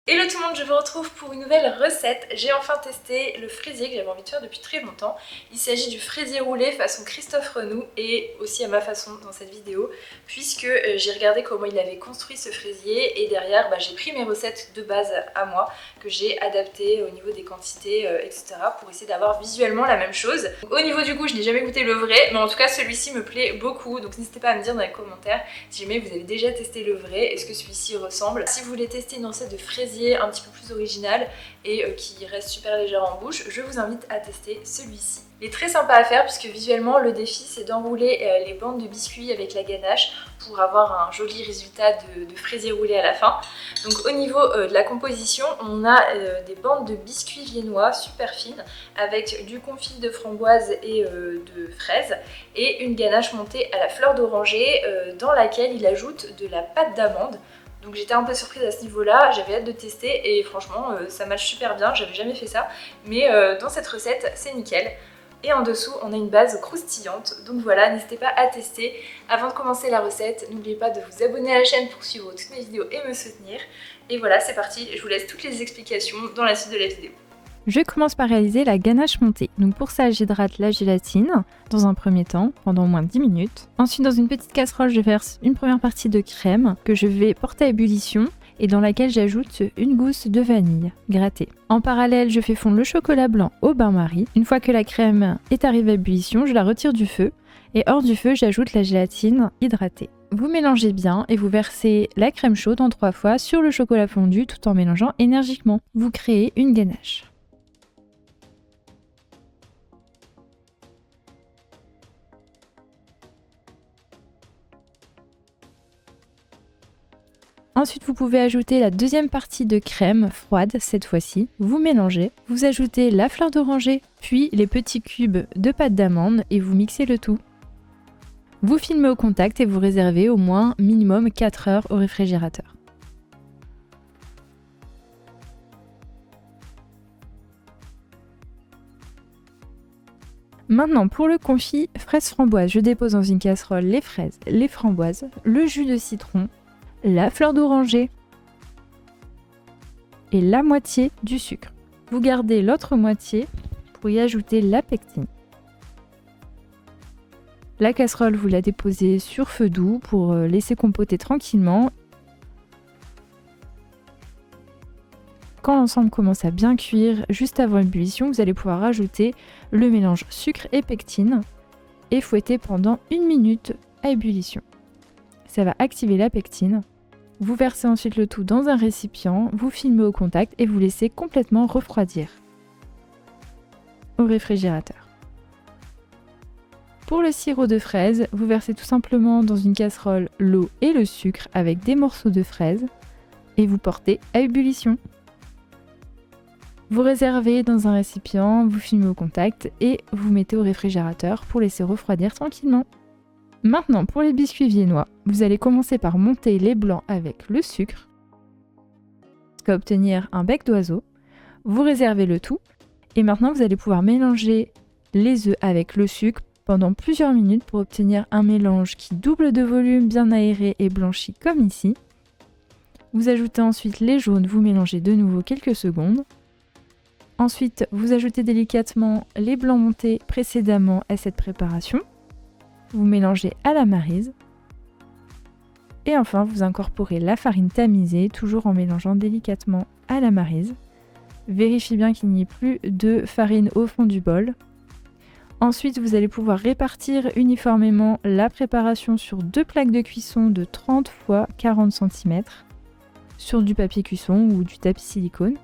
Hello tout le monde, je vous retrouve pour une nouvelle recette. J'ai enfin testé le fraisier que j'avais envie de faire depuis très longtemps. Il s'agit du fraisier roulé façon Christophe Renoux et aussi à ma façon dans cette vidéo, puisque j'ai regardé comment il avait construit ce fraisier et derrière j'ai pris mes recettes de base à moi que j'ai adaptées au niveau des quantités etc. pour essayer d'avoir visuellement la même chose. Donc, au niveau du goût, je n'ai jamais goûté le vrai, mais en tout cas celui-ci me plaît beaucoup, donc n'hésitez pas à me dire dans les commentaires si jamais vous avez déjà testé le vrai, est-ce que celui-ci ressemble. Si vous voulez tester une recette de fraisier un petit peu plus original et qui reste super légère en bouche, je vous invite à tester celui-ci. Il est très sympa à faire puisque visuellement le défi c'est d'enrouler les bandes de biscuits avec la ganache pour avoir un joli résultat de fraisier roulé à la fin. Donc au niveau de la composition, on a des bandes de biscuits viennois super fines avec du confit de framboise et de fraises et une ganache montée à la fleur d'oranger dans laquelle il ajoute de la pâte d'amande. Donc j'étais un peu surprise à ce niveau-là, j'avais hâte de tester et franchement ça match super bien, j'avais jamais fait ça. Mais dans cette recette c'est nickel. Et en dessous on a une base croustillante, donc voilà, n'hésitez pas à tester. Avant de commencer la recette, n'oubliez pas de vous abonner à la chaîne pour suivre toutes mes vidéos et me soutenir. Et voilà, c'est parti, je vous laisse toutes les explications dans la suite de la vidéo. Je commence par réaliser la ganache montée. Donc pour ça, j'hydrate la gélatine dans un premier temps, pendant au moins 10 minutes. Ensuite, dans une petite casserole, je verse une première partie de crème que je vais porter à ébullition et dans laquelle j'ajoute une gousse de vanille grattée. En parallèle, je fais fondre le chocolat blanc au bain-marie. Une fois que la crème est arrivée à ébullition, je la retire du feu et hors du feu, j'ajoute la gélatine hydratée. Vous mélangez bien et vous versez la crème chaude en 3 fois sur le chocolat fondu tout en mélangeant énergiquement. Vous créez une ganache. Ensuite, vous pouvez ajouter la deuxième partie de crème froide cette fois-ci. Vous mélangez, vous ajoutez la fleur d'oranger, puis les petits cubes de pâte d'amande et vous mixez le tout. Vous filmez au contact et vous réservez au moins minimum 4 heures au réfrigérateur. Maintenant, pour le confit fraise framboise, je dépose dans une casserole les fraises, les framboises, le jus de citron, la fleur d'oranger et la moitié du sucre. Vous gardez l'autre moitié pour y ajouter la pectine. La casserole, vous la déposez sur feu doux pour laisser compoter tranquillement. Quand l'ensemble commence à bien cuire, juste avant l'ébullition, vous allez pouvoir rajouter le mélange sucre et pectine et fouetter pendant 1 minute à ébullition. Ça va activer la pectine. Vous versez ensuite le tout dans un récipient, vous filmez au contact et vous laissez complètement refroidir au réfrigérateur. Pour le sirop de fraise, vous versez tout simplement dans une casserole l'eau et le sucre avec des morceaux de fraise et vous portez à ébullition. Vous réservez dans un récipient, vous filmez au contact et vous mettez au réfrigérateur pour laisser refroidir tranquillement. Maintenant, pour les biscuits viennois, vous allez commencer par monter les blancs avec le sucre jusqu'à obtenir un bec d'oiseau. Vous réservez le tout et maintenant vous allez pouvoir mélanger les œufs avec le sucre pendant plusieurs minutes pour obtenir un mélange qui double de volume, bien aéré et blanchi comme ici. Vous ajoutez ensuite les jaunes, vous mélangez de nouveau quelques secondes. Ensuite, vous ajoutez délicatement les blancs montés précédemment à cette préparation. Vous mélangez à la maryse. Et enfin, vous incorporez la farine tamisée, toujours en mélangeant délicatement à la maryse. Vérifiez bien qu'il n'y ait plus de farine au fond du bol. Ensuite, vous allez pouvoir répartir uniformément la préparation sur 2 plaques de cuisson de 30 x 40 cm sur du papier cuisson ou du tapis silicone.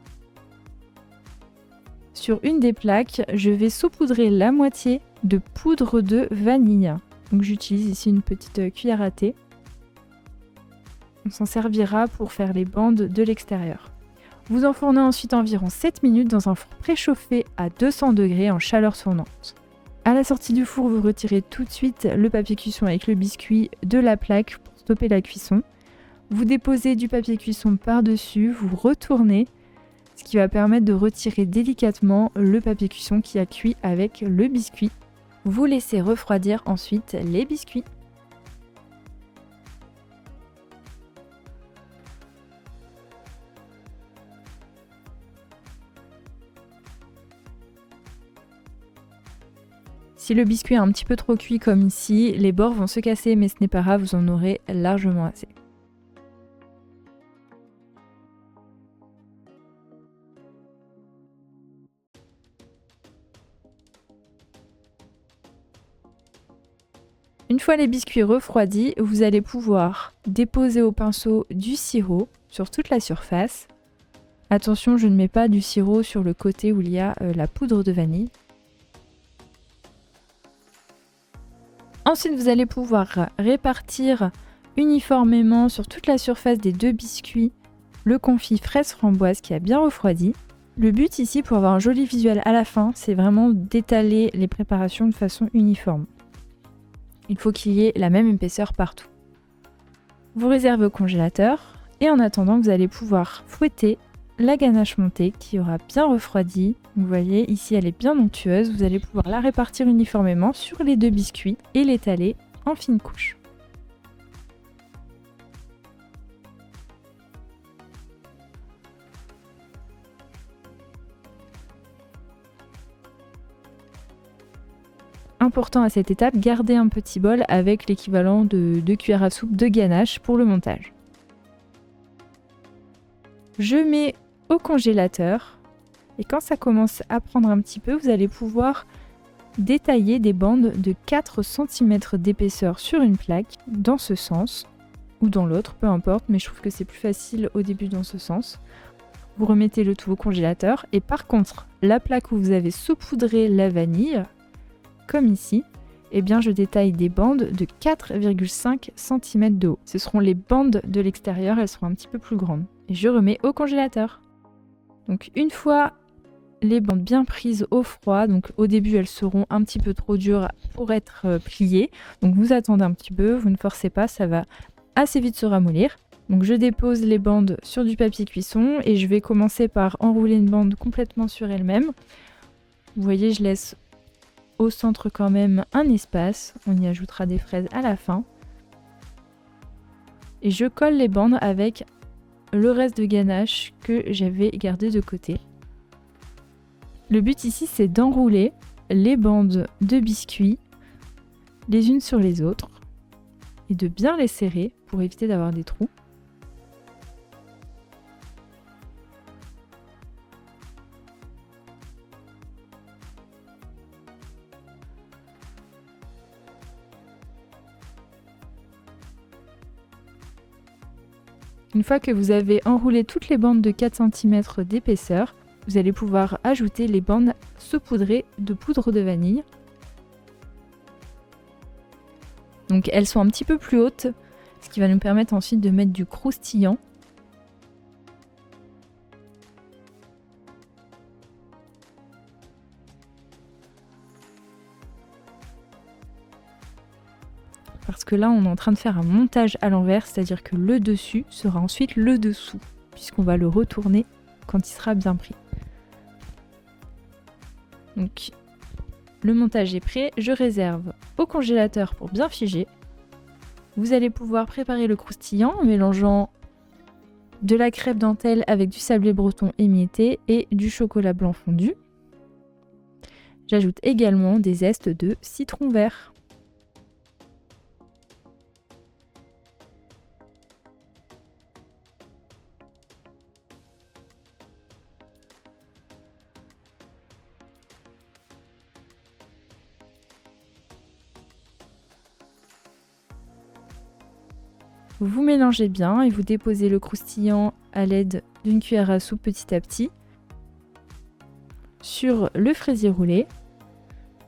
Sur une des plaques, je vais saupoudrer la moitié de poudre de vanille. Donc j'utilise ici une petite cuillère à thé. On s'en servira pour faire les bandes de l'extérieur. Vous enfournez ensuite environ 7 minutes dans un four préchauffé à 200 degrés en chaleur tournante. À la sortie du four, vous retirez tout de suite le papier cuisson avec le biscuit de la plaque pour stopper la cuisson. Vous déposez du papier cuisson par-dessus, vous retournez, ce qui va permettre de retirer délicatement le papier cuisson qui a cuit avec le biscuit. Vous laissez refroidir ensuite les biscuits. Si le biscuit est un petit peu trop cuit comme ici, les bords vont se casser, mais ce n'est pas grave, vous en aurez largement assez. Une fois les biscuits refroidis, vous allez pouvoir déposer au pinceau du sirop sur toute la surface. Attention, je ne mets pas du sirop sur le côté où il y a la poudre de vanille. Ensuite, vous allez pouvoir répartir uniformément sur toute la surface des 2 biscuits le confit fraise framboise qui a bien refroidi. Le but ici, pour avoir un joli visuel à la fin, c'est vraiment d'étaler les préparations de façon uniforme. Il faut qu'il y ait la même épaisseur partout. Vous réservez au congélateur et en attendant, vous allez pouvoir fouetter la ganache montée qui aura bien refroidi. Vous voyez, ici elle est bien onctueuse. Vous allez pouvoir la répartir uniformément sur les 2 biscuits et l'étaler en fines couches. Important à cette étape, gardez un petit bol avec l'équivalent de 2 cuillères à soupe de ganache pour le montage. Je mets au congélateur et quand ça commence à prendre un petit peu, vous allez pouvoir détailler des bandes de 4 cm d'épaisseur sur une plaque dans ce sens ou dans l'autre, peu importe, mais je trouve que c'est plus facile au début dans ce sens. Vous remettez le tout au congélateur et par contre, la plaque où vous avez saupoudré la vanille, comme ici, eh bien je détaille des bandes de 4,5 cm de haut. Ce seront les bandes de l'extérieur, elles seront un petit peu plus grandes. Et je remets au congélateur. Donc une fois les bandes bien prises au froid, donc au début elles seront un petit peu trop dures pour être pliées. Donc vous attendez un petit peu, vous ne forcez pas, ça va assez vite se ramollir. Donc je dépose les bandes sur du papier cuisson et je vais commencer par enrouler une bande complètement sur elle-même. Vous voyez, je laisse au centre quand même un espace, on y ajoutera des fraises à la fin. Et je colle les bandes avec le reste de ganache que j'avais gardé de côté. Le but ici c'est d'enrouler les bandes de biscuits les unes sur les autres et de bien les serrer pour éviter d'avoir des trous. Une fois que vous avez enroulé toutes les bandes de 4 cm d'épaisseur, vous allez pouvoir ajouter les bandes saupoudrées de poudre de vanille. Donc elles sont un petit peu plus hautes, ce qui va nous permettre ensuite de mettre du croustillant. Parce que là, on est en train de faire un montage à l'envers, c'est-à-dire que le dessus sera ensuite le dessous, puisqu'on va le retourner quand il sera bien pris. Donc, le montage est prêt, je réserve au congélateur pour bien figer. Vous allez pouvoir préparer le croustillant en mélangeant de la crêpe dentelle avec du sablé breton émietté et du chocolat blanc fondu. J'ajoute également des zestes de citron vert. Vous mélangez bien et vous déposez le croustillant à l'aide d'une cuillère à soupe petit à petit sur le fraisier roulé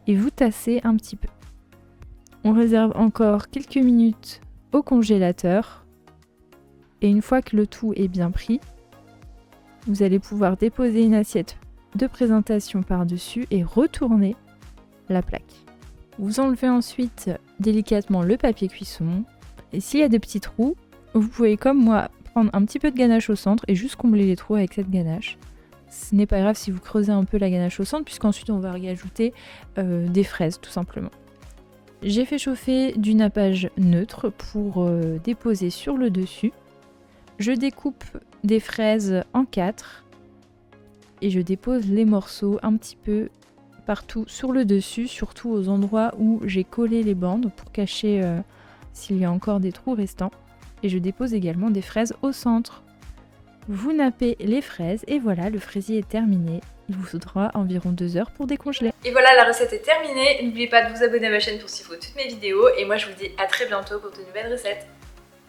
et vous tassez un petit peu. On réserve encore quelques minutes au congélateur et une fois que le tout est bien pris, vous allez pouvoir déposer une assiette de présentation par-dessus et retourner la plaque. Vous enlevez ensuite délicatement le papier cuisson. Et s'il y a des petits trous, vous pouvez comme moi prendre un petit peu de ganache au centre et juste combler les trous avec cette ganache. Ce n'est pas grave si vous creusez un peu la ganache au centre puisqu'ensuite on va y ajouter des fraises tout simplement. J'ai fait chauffer du nappage neutre pour déposer sur le dessus. Je découpe des fraises en 4 et je dépose les morceaux un petit peu partout sur le dessus, surtout aux endroits où j'ai collé les bandes pour cacher s'il y a encore des trous restants. Et je dépose également des fraises au centre. Vous nappez les fraises et voilà, le fraisier est terminé. Il vous faudra environ 2 heures pour décongeler. Et voilà, la recette est terminée. N'oubliez pas de vous abonner à ma chaîne pour suivre toutes mes vidéos. Et moi, je vous dis à très bientôt pour de nouvelles recettes.